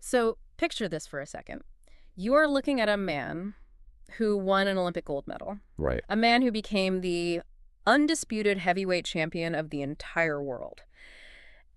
So picture this for a second. You're looking at a man who won an Olympic gold medal, Right. a man who became the undisputed heavyweight champion of the entire world.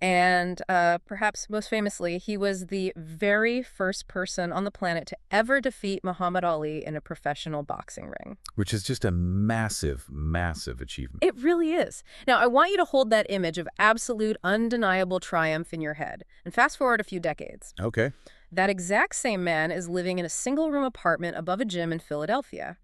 And perhaps most famously, he was the very first person on the planet to ever defeat Muhammad Ali in a professional boxing ring. Which is just a massive, massive achievement. It really is. Now, I want you to hold that image of absolute, undeniable triumph in your head. And fast forward a few decades. Okay. That exact same man is living in a single-room apartment above a gym in Philadelphia.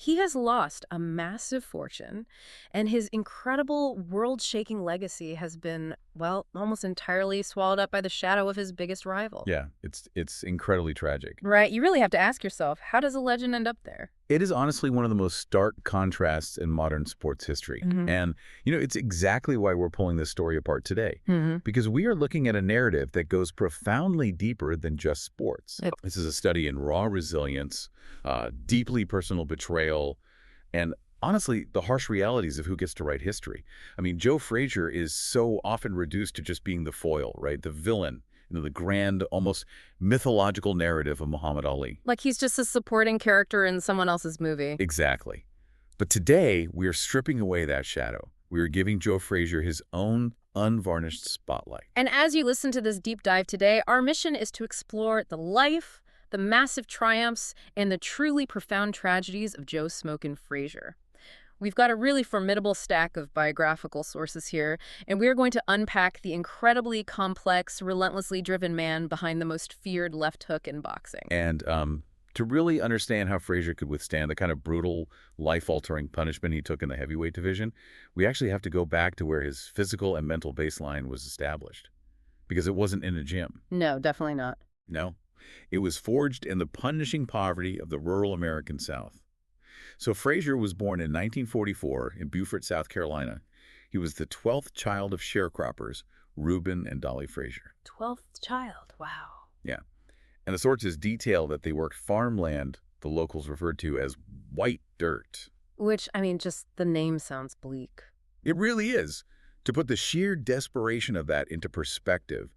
He has lost a massive fortune, and his incredible world-shaking legacy has been, well, almost entirely swallowed up by the shadow of his biggest rival. Yeah, it's incredibly tragic. Right, you really have to ask yourself, how does a legend end up there? It is honestly one of the most stark contrasts in modern sports history. And, it's exactly why we're pulling this story apart today. Because we are looking at a narrative that goes profoundly deeper than just sports. This is a study in raw resilience, deeply personal betrayal, and honestly, the harsh realities of who gets to write history. I mean, Joe Frazier is so often reduced to just being the foil, right? The villain. The grand, almost mythological narrative of Muhammad Ali. Like he's just a supporting character in someone else's movie. Exactly. But today, we are stripping away that shadow. We are giving Joe Frazier his own unvarnished spotlight. And as you listen to this deep dive today, our mission is to explore the life, the massive triumphs, and the truly profound tragedies of Joe "Smokin'" Frazier. We've got a really formidable stack of biographical sources here, and we're going to unpack the incredibly complex, relentlessly driven man behind the most feared left hook in boxing. And to really understand how Frazier could withstand the kind of brutal, life-altering punishment he took in the heavyweight division, we actually have to go back to where his physical and mental baseline was established. Because it wasn't in a gym. No, definitely not. No. It was forged in the punishing poverty of the rural American South. So Frazier was born in 1944 in Beaufort, South Carolina. He was the 12th child of sharecroppers, Reuben and Dolly Frazier. 12th child, wow. Yeah. And the sources detail that they worked farmland the locals referred to as white dirt. Which, I mean, just the name sounds bleak. It really is. To put the sheer desperation of that into perspective,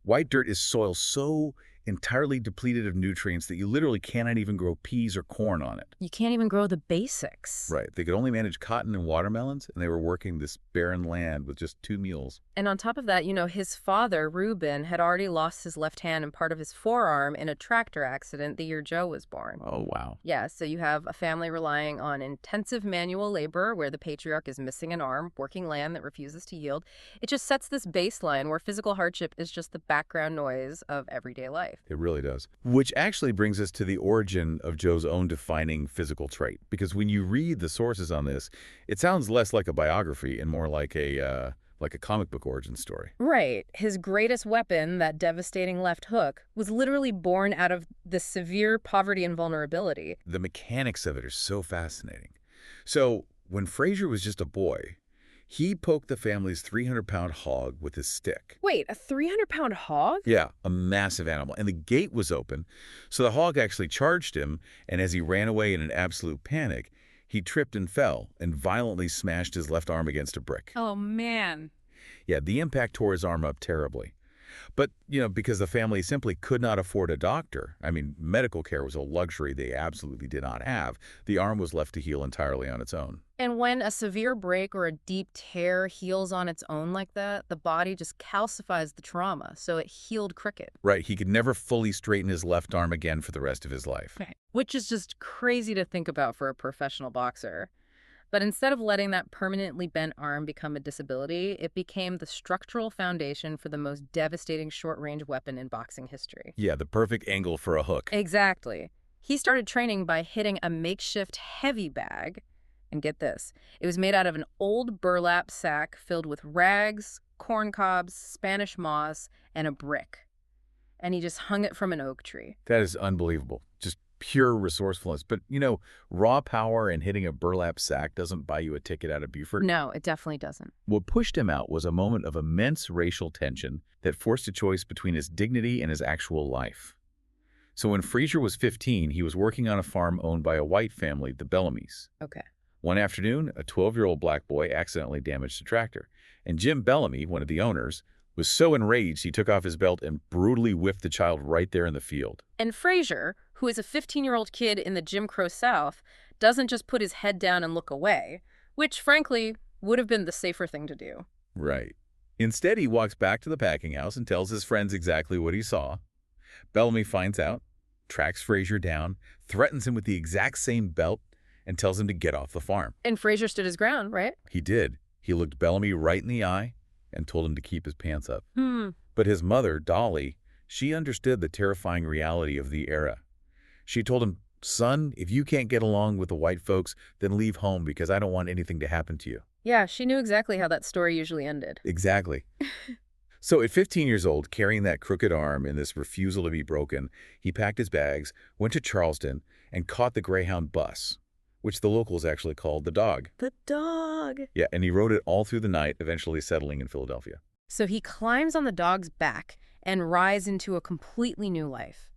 white dirt is soil so entirely depleted of nutrients that you literally cannot even grow peas or corn on it. You can't even grow the basics. Right. They could only manage cotton and watermelons, and they were working this barren land with just 2 mules. And on top of that, his father, Reuben, had already lost his left hand and part of his forearm in a tractor accident the year Joe was born. Oh, wow. Yeah, so you have a family relying on intensive manual labor where the patriarch is missing an arm, working land that refuses to yield. It just sets this baseline where physical hardship is just the background noise of everyday life. It really does. Which actually brings us to the origin of Joe's own defining physical trait. Because when you read the sources on this, it sounds less like a biography and more like a comic book origin story. Right. His greatest weapon, that devastating left hook, was literally born out of the severe poverty and vulnerability. The mechanics of it are so fascinating. So when Frazier was just a boy, he poked the family's 300-pound hog with his stick. Wait, a 300-pound hog? Yeah, a massive animal. And the gate was open, so the hog actually charged him, and as he ran away in an absolute panic, he tripped and fell and violently smashed his left arm against a brick. Oh, man. Yeah, the impact tore his arm up terribly. But, because the family simply could not afford a doctor, I mean, medical care was a luxury they absolutely did not have, the arm was left to heal entirely on its own. And when a severe break or a deep tear heals on its own like that, the body just calcifies the trauma, so it healed cricket. Right, he could never fully straighten his left arm again for the rest of his life. Right. Which is just crazy to think about for a professional boxer. But instead of letting that permanently bent arm become a disability, it became the structural foundation for the most devastating short-range weapon in boxing history. Yeah, the perfect angle for a hook. Exactly. He started training by hitting a makeshift heavy bag. And get this, it was made out of an old burlap sack filled with rags, corn cobs, Spanish moss, and a brick. And he just hung it from an oak tree. That is unbelievable. Just pure resourcefulness. But, raw power and hitting a burlap sack doesn't buy you a ticket out of Beaufort. No, it definitely doesn't. What pushed him out was a moment of immense racial tension that forced a choice between his dignity and his actual life. So when Frazier was 15, he was working on a farm owned by a white family, the Bellamys. Okay. One afternoon, a 12-year-old black boy accidentally damaged the tractor, and Jim Bellamy, one of the owners, Was so enraged he took off his belt and brutally whipped the child right there in the field. And Frazier, who is a 15-year-old kid in the Jim Crow South, doesn't just put his head down and look away, which, frankly, would have been the safer thing to do. Right. Instead, he walks back to the packing house and tells his friends exactly what he saw. Bellamy finds out, tracks Frazier down, threatens him with the exact same belt, and tells him to get off the farm. And Frazier stood his ground, right? He did. He looked Bellamy right in the eye and told him to keep his pants up. Hmm. But his mother, Dolly, she understood the terrifying reality of the era. She told him, "Son, if you can't get along with the white folks, then leave home because I don't want anything to happen to you." Yeah, she knew exactly how that story usually ended. Exactly. So at 15 years old, carrying that crooked arm and this refusal to be broken, he packed his bags, went to Charleston, and caught the Greyhound bus, which the locals actually called the Dog. The dog. Yeah, and he rode it all through the night, eventually settling in Philadelphia. So he climbs on the dog's back and rides into a completely new life.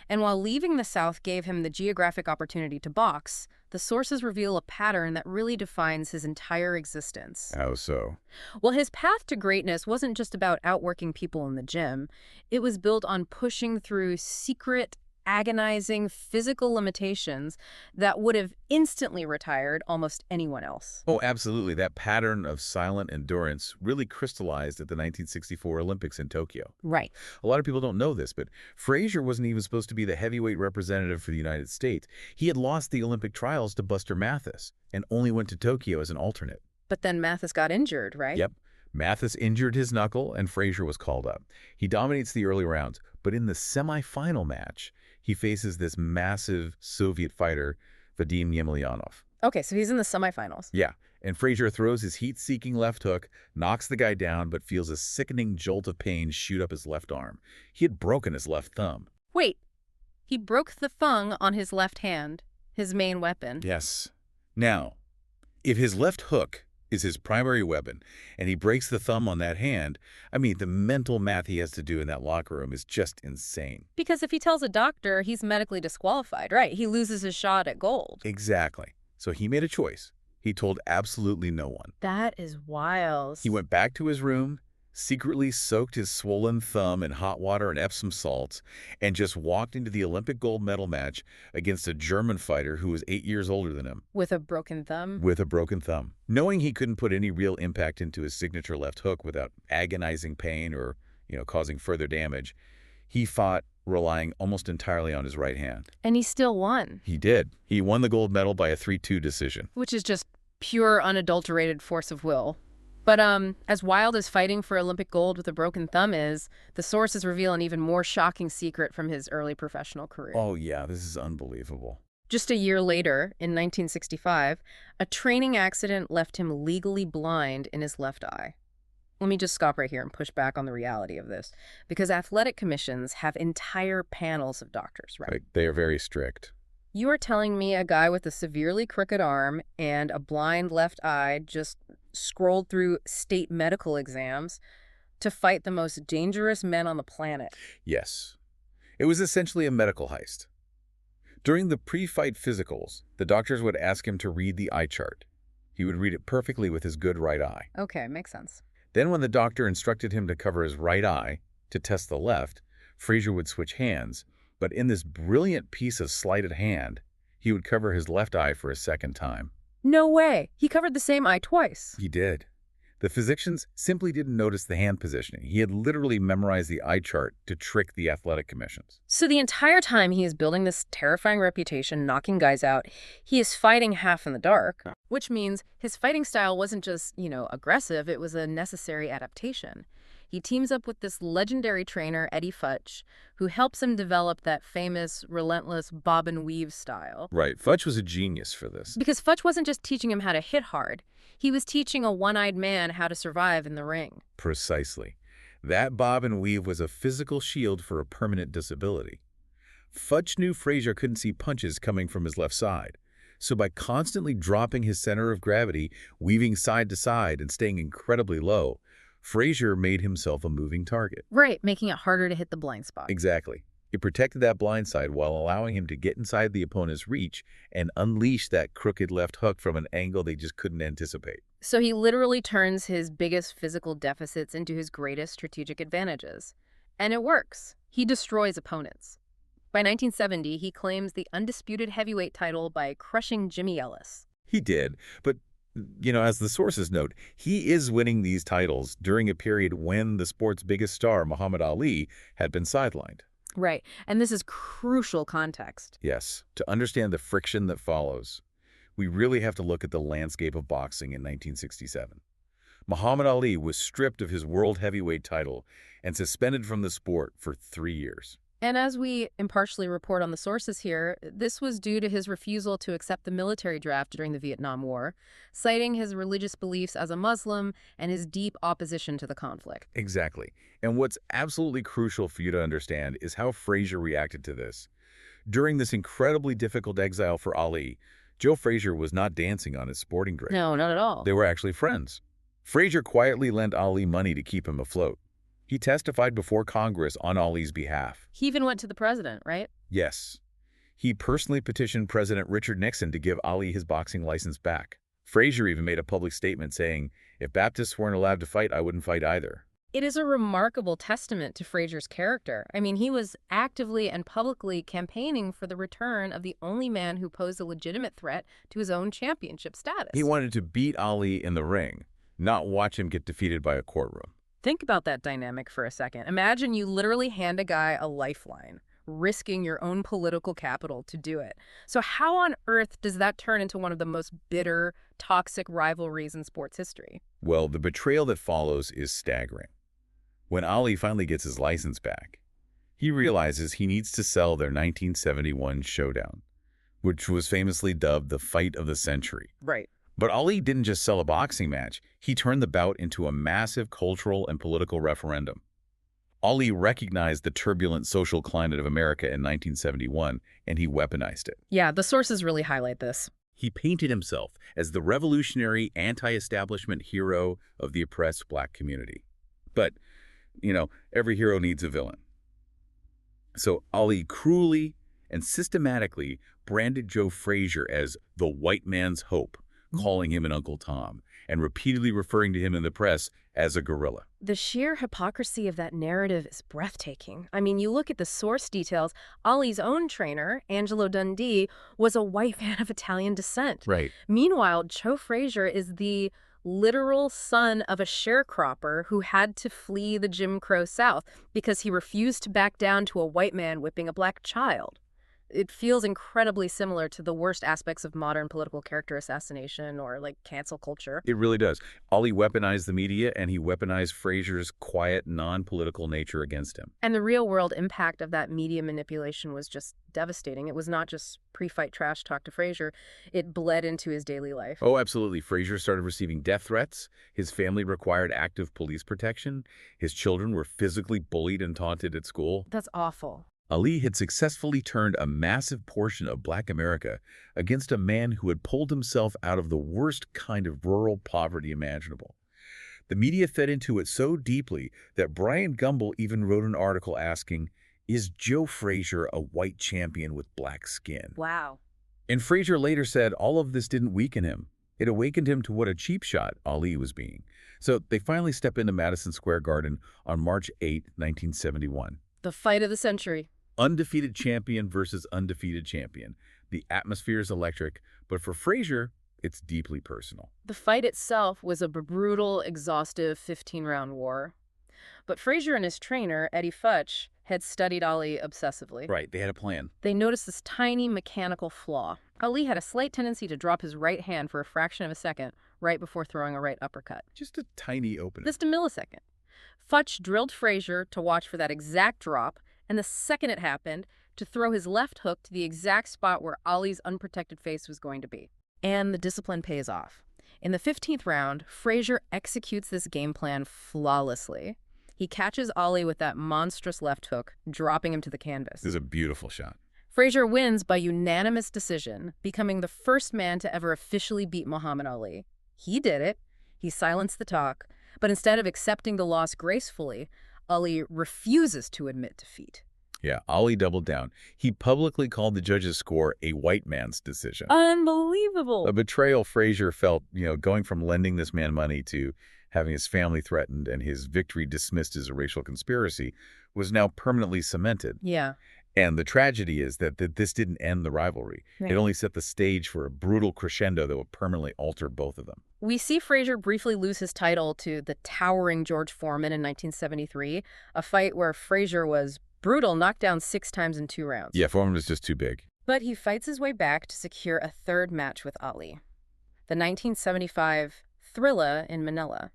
And while leaving the South gave him the geographic opportunity to box, the sources reveal a pattern that really defines his entire existence. How so? Well, his path to greatness wasn't just about outworking people in the gym. It was built on pushing through secret, agonizing physical limitations that would have instantly retired almost anyone else. Oh, absolutely. That pattern of silent endurance really crystallized at the 1964 Olympics in Tokyo. Right. A lot of people don't know this, but Frazier wasn't even supposed to be the heavyweight representative for the United States. He had lost the Olympic trials to Buster Mathis and only went to Tokyo as an alternate. But then Mathis got injured, right? Yep. Mathis injured his knuckle and Frazier was called up. He dominates the early rounds, but in the semifinal match, he faces this massive Soviet fighter, Vadim Yemelyanov. Okay, so he's in the semifinals. Yeah, and Frazier throws his heat-seeking left hook, knocks the guy down, but feels a sickening jolt of pain shoot up his left arm. He had broken his left thumb. Wait, he broke the thumb on his left hand, his main weapon. Yes. Now, if his left hook is his primary weapon, and he breaks the thumb on that hand, I mean, the mental math he has to do in that locker room is just insane. Because if he tells a doctor, he's medically disqualified, right? He loses his shot at gold. Exactly. So he made a choice. He told absolutely no one. That is wild. He went back to his room, secretly soaked his swollen thumb in hot water and Epsom salts, and just walked into the Olympic gold medal match against a German fighter who was 8 years older than him. With a broken thumb? With a broken thumb. Knowing he couldn't put any real impact into his signature left hook without agonizing pain or, causing further damage, he fought relying almost entirely on his right hand. And he still won. He did. He won the gold medal by a 3-2 decision. Which is just pure, unadulterated force of will. But as wild as fighting for Olympic gold with a broken thumb is, the sources reveal an even more shocking secret from his early professional career. Oh, yeah, this is unbelievable. Just a year later, in 1965, a training accident left him legally blind in his left eye. Let me just stop right here and push back on the reality of this, because athletic commissions have entire panels of doctors, right? They are very strict. You are telling me a guy with a severely crooked arm and a blind left eye just scrolled through state medical exams to fight the most dangerous men on the planet? Yes. It was essentially a medical heist. During the pre-fight physicals, the doctors would ask him to read the eye chart. He would read it perfectly with his good right eye. Okay, makes sense. Then when the doctor instructed him to cover his right eye to test the left, Frazier would switch hands, but in this brilliant piece of sleight of hand, he would cover his left eye for a second time. No way. He covered the same eye twice. He did. The physicians simply didn't notice the hand positioning. He had literally memorized the eye chart to trick the athletic commissions. So the entire time he is building this terrifying reputation, knocking guys out, he is fighting half in the dark, which means his fighting style wasn't just, aggressive. It was a necessary adaptation. He teams up with this legendary trainer, Eddie Futch, who helps him develop that famous, relentless bob and weave style. Right. Futch was a genius for this. Because Futch wasn't just teaching him how to hit hard. He was teaching a one-eyed man how to survive in the ring. Precisely. That bob and weave was a physical shield for a permanent disability. Futch knew Frazier couldn't see punches coming from his left side. So by constantly dropping his center of gravity, weaving side to side, and staying incredibly low, Frazier made himself a moving target. Right, making it harder to hit the blind spot. Exactly. It protected that blind side while allowing him to get inside the opponent's reach and unleash that crooked left hook from an angle they just couldn't anticipate. So he literally turns his biggest physical deficits into his greatest strategic advantages. And it works. He destroys opponents. By 1970, he claims the undisputed heavyweight title by crushing Jimmy Ellis. He did, but, as the sources note, he is winning these titles during a period when the sport's biggest star, Muhammad Ali, had been sidelined. Right, and this is crucial context. Yes, to understand the friction that follows, we really have to look at the landscape of boxing in 1967. Muhammad Ali was stripped of his world heavyweight title and suspended from the sport for 3 years. And as we impartially report on the sources here, this was due to his refusal to accept the military draft during the Vietnam War, citing his religious beliefs as a Muslim and his deep opposition to the conflict. Exactly. And what's absolutely crucial for you to understand is how Frazier reacted to this. During this incredibly difficult exile for Ali, Joe Frazier was not dancing on his sporting drink. No, not at all. They were actually friends. Frazier quietly lent Ali money to keep him afloat. He testified before Congress on Ali's behalf. He even went to the president, right? Yes. He personally petitioned President Richard Nixon to give Ali his boxing license back. Frazier even made a public statement saying, "If Baptists weren't allowed to fight, I wouldn't fight either." It is a remarkable testament to Frazier's character. I mean, he was actively and publicly campaigning for the return of the only man who posed a legitimate threat to his own championship status. He wanted to beat Ali in the ring, not watch him get defeated by a courtroom. Think about that dynamic for a second. Imagine you literally hand a guy a lifeline, risking your own political capital to do it. So how on earth does that turn into one of the most bitter, toxic rivalries in sports history? Well, the betrayal that follows is staggering. When Ali finally gets his license back, he realizes he needs to sell their 1971 showdown, which was famously dubbed the fight of the century. Right. But Ali didn't just sell a boxing match. He turned the bout into a massive cultural and political referendum. Ali recognized the turbulent social climate of America in 1971, and he weaponized it. Yeah, the sources really highlight this. He painted himself as the revolutionary, anti-establishment hero of the oppressed black community. But, every hero needs a villain. So Ali cruelly and systematically branded Joe Frazier as the white man's hope, calling him an Uncle Tom, and repeatedly referring to him in the press as a gorilla. The sheer hypocrisy of that narrative is breathtaking. I mean, you look at the source details. Ali's own trainer, Angelo Dundee, was a white man of Italian descent. Right. Meanwhile, Joe Frazier is the literal son of a sharecropper who had to flee the Jim Crow South because he refused to back down to a white man whipping a black child. It feels incredibly similar to the worst aspects of modern political character assassination or, cancel culture. It really does. Ali weaponized the media, and he weaponized Frazier's quiet, non-political nature against him. And the real-world impact of that media manipulation was just devastating. It was not just pre-fight trash talk to Frazier. It bled into his daily life. Oh, absolutely. Frazier started receiving death threats. His family required active police protection. His children were physically bullied and taunted at school. That's awful. Ali had successfully turned a massive portion of Black America against a man who had pulled himself out of the worst kind of rural poverty imaginable. The media fed into it so deeply that Brian Gumbel even wrote an article asking, "Is Joe Frazier a white champion with black skin?" Wow. And Frazier later said all of this didn't weaken him. It awakened him to what a cheap shot Ali was being. So they finally step into Madison Square Garden on March 8, 1971. The fight of the century. Undefeated champion versus undefeated champion. The atmosphere is electric, but for Frazier, it's deeply personal. The fight itself was a brutal, exhaustive 15-round war. But Frazier and his trainer, Eddie Futch, had studied Ali obsessively. Right, they had a plan. They noticed this tiny mechanical flaw. Ali had a slight tendency to drop his right hand for a fraction of a second right before throwing a right uppercut. Just a tiny opening. Just a millisecond. Futch drilled Frazier to watch for that exact drop, and the second it happened, to throw his left hook to the exact spot where Ali's unprotected face was going to be. And the discipline pays off. In the 15th round, Frazier executes this game plan flawlessly. He catches Ali with that monstrous left hook, dropping him to the canvas. This is a beautiful shot. Frazier wins by unanimous decision, becoming the first man to ever officially beat Muhammad Ali. He did it. He silenced the talk. But instead of accepting the loss gracefully, Ali refuses to admit defeat. Yeah, Ollie doubled down. He publicly called the judge's score a white man's decision. A Unbelievable. betrayal Frazier felt, going from lending this man money to having his family threatened and his victory dismissed as a racial conspiracy, was now permanently cemented. Yeah. And the tragedy is that this didn't end the rivalry. Right. It only set the stage for a brutal crescendo that would permanently alter both of them. We see Frazier briefly lose his title to the towering George Foreman in 1973, a fight where Frazier was brutal, knocked down 6 times in 2 rounds. Yeah, Foreman was just too big. But he fights his way back to secure a 3rd match with Ali, the 1975 Thrilla in Manila.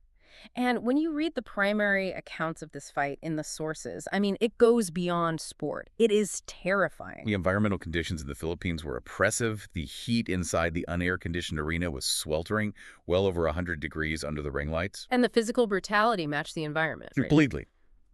And when you read the primary accounts of this fight in the sources, I mean, it goes beyond sport. It is terrifying. The environmental conditions in the Philippines were oppressive. The heat inside the unair-conditioned arena was sweltering, well over 100 degrees under the ring lights. And the physical brutality matched the environment. Right? Completely.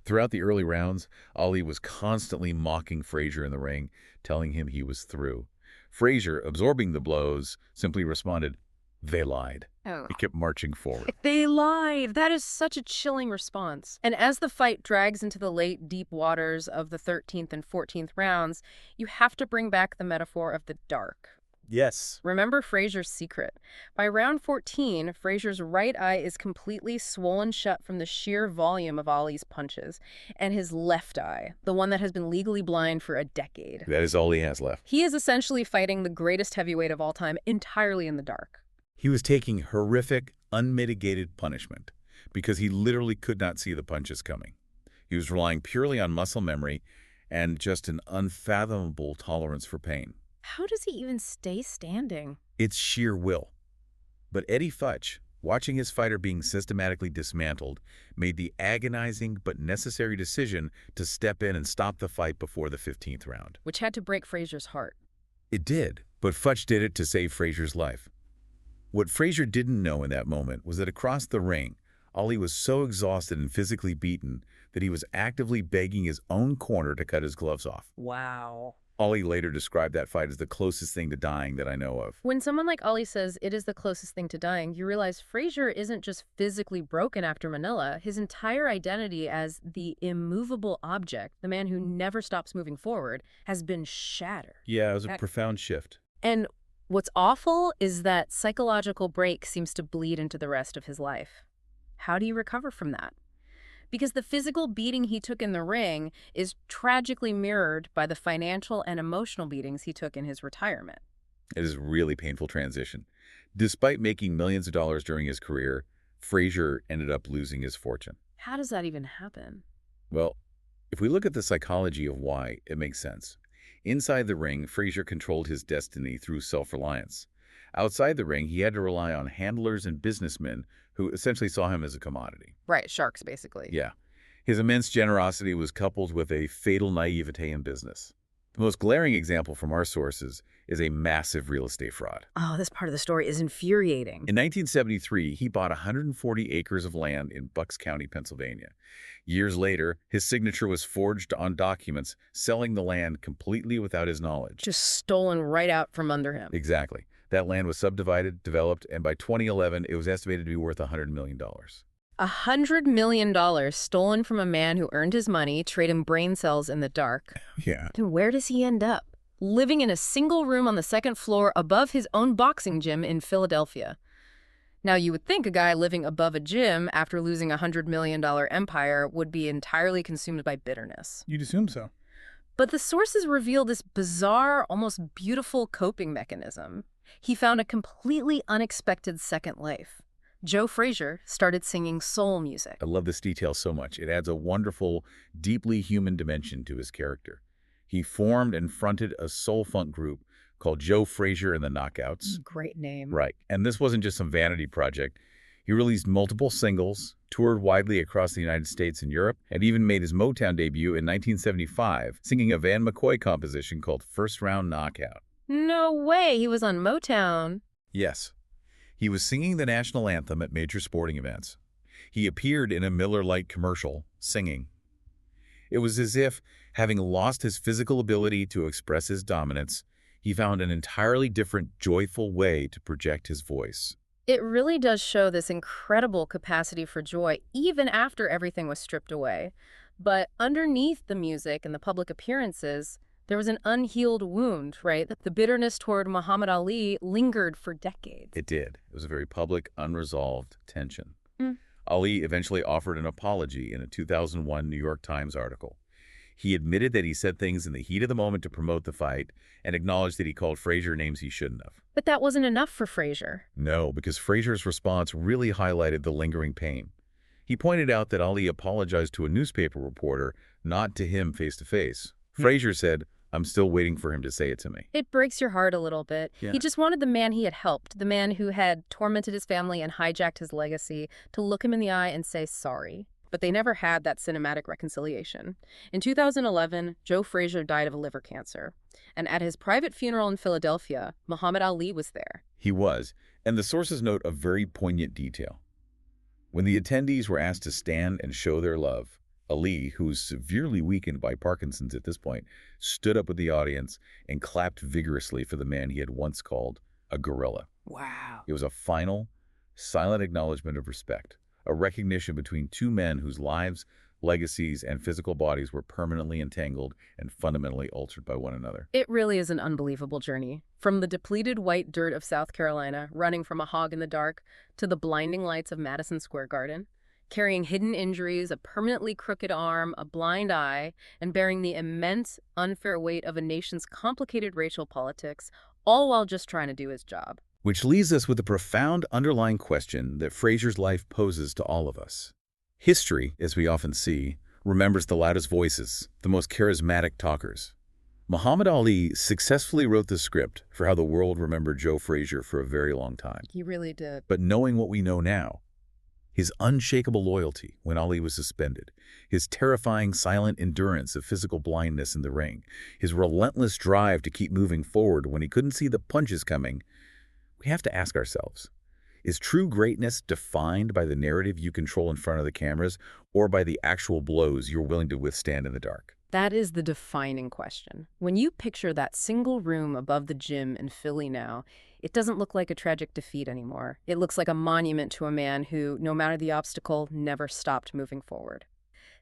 Throughout the early rounds, Ali was constantly mocking Frazier in the ring, telling him he was through. Frazier, absorbing the blows, simply responded, "They lied." Oh. He kept marching forward. They lied. That is such a chilling response. And as the fight drags into the late, deep waters of the 13th and 14th rounds, you have to bring back the metaphor of the dark. Yes. Remember Frazier's secret. By round 14, Frazier's right eye is completely swollen shut from the sheer volume of Ali's punches, and his left eye, the one that has been legally blind for a decade. That is all he has left. He is essentially fighting the greatest heavyweight of all time entirely in the dark. He was taking horrific, unmitigated punishment because he literally could not see the punches coming. He was relying purely on muscle memory and just an unfathomable tolerance for pain. How does he even stay standing? It's sheer will. But Eddie Futch, watching his fighter being systematically dismantled, made the agonizing but necessary decision to step in and stop the fight before the 15th round. Which had to break Frazier's heart. It did, but Futch did it to save Frazier's life. What Frazier didn't know in that moment was that across the ring, Ali was so exhausted and physically beaten that he was actively begging his own corner to cut his gloves off. Wow. Ali later described that fight as the closest thing to dying that I know of. When someone like Ali says it is the closest thing to dying, you realize Frazier isn't just physically broken after Manila. His entire identity as the immovable object, the man who never stops moving forward, has been shattered. Yeah, it was a profound shift. And what's awful is that psychological break seems to bleed into the rest of his life. How do you recover from that? Because the physical beating he took in the ring is tragically mirrored by the financial and emotional beatings he took in his retirement. It is a really painful transition. Despite making millions of dollars during his career, Frazier ended up losing his fortune. How does that even happen? Well, if we look at the psychology of why, it makes sense. Inside the ring, Frazier controlled his destiny through self-reliance. Outside the ring, he had to rely on handlers and businessmen who essentially saw him as a commodity. Right, sharks, basically. Yeah. His immense generosity was coupled with a fatal naivete in business. The most glaring example from our sources is a massive real estate fraud. Oh, this part of the story is infuriating. In 1973, he bought 140 acres of land in Bucks County, Pennsylvania. Years later, his signature was forged on documents selling the land completely without his knowledge. Just stolen right out from under him. Exactly. That land was subdivided, developed, and by 2011, it was estimated to be worth $100 million. $100 million stolen from a man who earned his money trading brain cells in the dark. Yeah. And where does he end up? Living in a single room on the 2nd floor above his own boxing gym in Philadelphia. Now, you would think a guy living above a gym after losing a $100 million empire would be entirely consumed by bitterness. You'd assume so. But the sources reveal this bizarre, almost beautiful coping mechanism. He found a completely unexpected second life. Joe Frazier started singing soul music. I love this detail so much. It adds a wonderful, deeply human dimension to his character. He formed and fronted a soul funk group called Joe Frazier and the Knockouts. Great name. Right. And this wasn't just some vanity project. He released multiple singles, toured widely across the United States and Europe, and even made his Motown debut in 1975, singing a Van McCoy composition called First Round Knockout. No way, he was on Motown. Yes. He was singing the national anthem at major sporting events. He appeared in a Miller Lite commercial, singing. It was as if, having lost his physical ability to express his dominance, he found an entirely different, joyful way to project his voice. It really does show this incredible capacity for joy, even after everything was stripped away. But underneath the music and the public appearances, there was an unhealed wound, right? The bitterness toward Muhammad Ali lingered for decades. It did. It was a very public, unresolved tension. Mm. Ali eventually offered an apology in a 2001 New York Times article. He admitted that he said things in the heat of the moment to promote the fight and acknowledged that he called Frazier names he shouldn't have. But that wasn't enough for Frazier. No, because Frazier's response really highlighted the lingering pain. He pointed out that Ali apologized to a newspaper reporter, not to him face-to-face. Frazier said, "I'm still waiting for him to say it to me." It breaks your heart a little bit. Yeah. He just wanted the man he had helped, the man who had tormented his family and hijacked his legacy, to look him in the eye and say sorry. But they never had that cinematic reconciliation. In 2011, Joe Frazier died of a liver cancer. And at his private funeral in Philadelphia, Muhammad Ali was there. He was, and the sources note a very poignant detail. When the attendees were asked to stand and show their love, Ali, who was severely weakened by Parkinson's at this point, stood up with the audience and clapped vigorously for the man he had once called a gorilla. Wow. It was a final, silent acknowledgement of respect, a recognition between two men whose lives, legacies, and physical bodies were permanently entangled and fundamentally altered by one another. It really is an unbelievable journey. From the depleted white dirt of South Carolina, running from a hog in the dark, to the blinding lights of Madison Square Garden, carrying hidden injuries, a permanently crooked arm, a blind eye, and bearing the immense, unfair weight of a nation's complicated racial politics, all while just trying to do his job. Which leaves us with a profound underlying question that Frazier's life poses to all of us. History, as we often see, remembers the loudest voices, the most charismatic talkers. Muhammad Ali successfully wrote the script for how the world remembered Joe Frazier for a very long time. He really did. But knowing what we know now, his unshakable loyalty when Ali was suspended, his terrifying silent endurance of physical blindness in the ring, his relentless drive to keep moving forward when he couldn't see the punches coming, we have to ask ourselves, is true greatness defined by the narrative you control in front of the cameras or by the actual blows you're willing to withstand in the dark? That is the defining question. When you picture that single room above the gym in Philly now, it doesn't look like a tragic defeat anymore. It looks like a monument to a man who, no matter the obstacle, never stopped moving forward.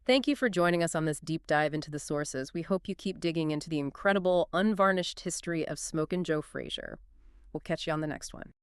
Thank you for joining us on this deep dive into the sources. We hope you keep digging into the incredible, unvarnished history of Smokin' Joe Frazier. We'll catch you on the next one.